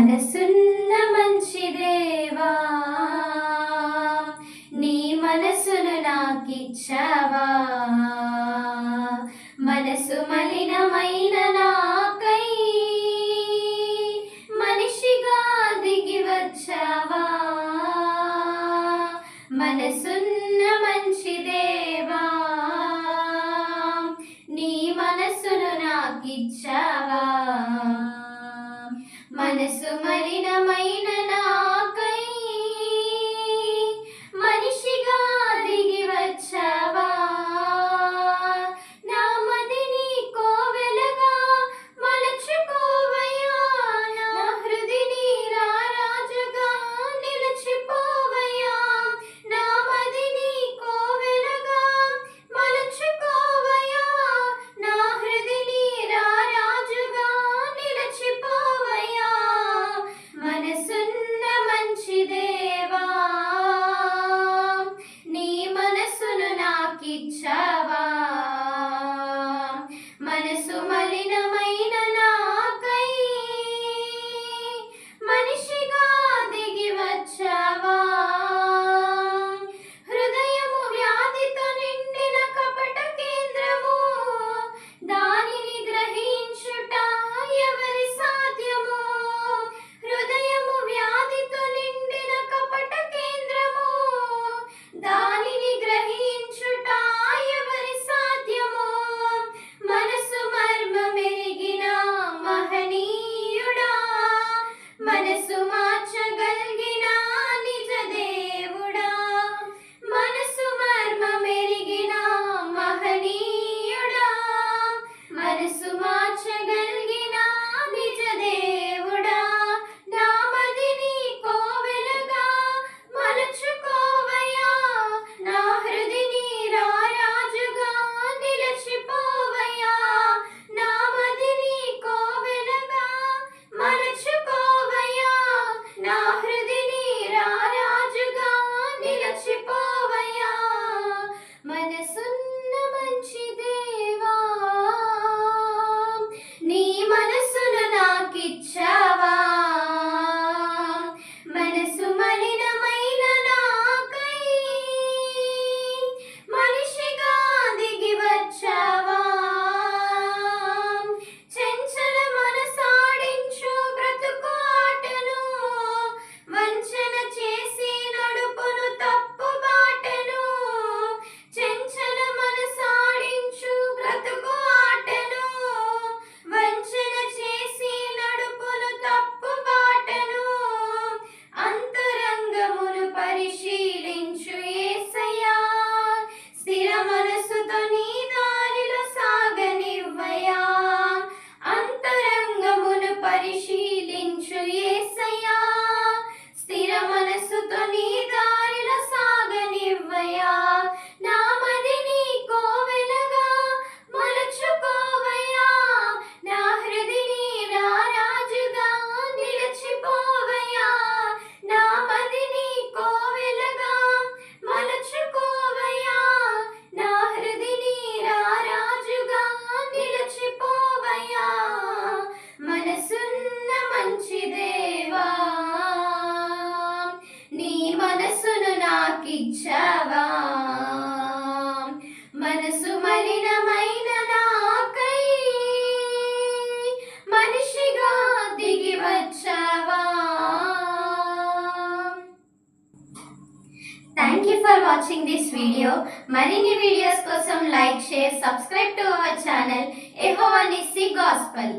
మనసున్న మంచి దేవా, నీ మనసును నాకిచ్చావా. మనసు మలినమైన నాకై మనిషిగా దిగి వచ్చావా. మనసున్న మంచి దేవా, నీ మనసును నాకిచ్చావా. మనసు మలినమైన నాకై మనిషిగా దిగి వచ్చావా. నా మదిని కోవెలగా మలచుకోవయ్యా, నా హృదిని రారాజుగా నిలిచిపోవయ్యా. నా మదిని కోవెలగా మలచుకోవయ్యా, నా హృదిని రారాజుగా నిలిచిపోవయ్యా. మనసున్న మంచి దేవా, నీ మనసును నాకిచ్చావా. మనసు మలినమైన నాకై మనిషిగా దిగి వచ్చావా. హృదయము వ్యాధితో నిండిన కపట కేంద్రము, దానిని గ్రహించుట ఎవరి సాధ్యము. హృదయము వ్యాధితో నిండిన కపట కేంద్రము, దానిని గ్రహించుట ఎవరి సాధ్యము. మనసు మర్మమెరిగిన మహనీయుడా, మనసు మార్చగలిగిన నిజ దేవుడా. మనసు మర్మమెరిగిన మహనీయుడా, మనసు మార్చగలిగిన నిజ దేవుడా. నా మదిని కోవెలగా మలచుకోవయ్యా, నా హృదిని రారాజుగా నిలిచిపోవయ్యా. నా మదిని కోవెలగా మలచుకోవయ్యా, నా హృదిని రారాజుగా నిలిచిపోవయ్యా. మనసున్న మంచి దేవా, నీ మనసును నాకిచ్చావా. మనసు మలినమైన నాకై మనిషిగా దిగి వచ్చావా. చెంచల మనసాడించు బ్రతుకు ఆటను, వంచన చేసి నడుపును తప్పు బాటను. చెంచల మనసాడించు బ్రతుకు ఆటను, వంచన చేసి నడుపును తప్పు బాటను. అంతరంగమును పరిశీలించు యేసయ్యా, స్థిర మనసుతో నీ దారిలో సాగనివ్వయ్యా. అంతరంగమును పరిశీలించు యేసయ్యా, స్థిర మనసుతో నీ దారిలో సాగనివ్వయ్యా. నా మదిని కోవెలగా మలచుకోవయ్యా, నా హృదిని రారాజుగా నిలిచిపోవయ్యా. నా మదిని కోవెలగా మలచుకోవయ్యా, నా హృదిని రారాజుగా నిలిచిపోవయ్యా. మనసున్న మంచి దేవా, నీ మనసును నాకిచ్చావా. మనసు మలినమైన నాకై మనిషిగా దిగి వచ్చావా. Thank you for watching this video. మరిన్ని వీడియోస్ కోసం like, share, subscribe to our channel Jehovah Nissy gospel.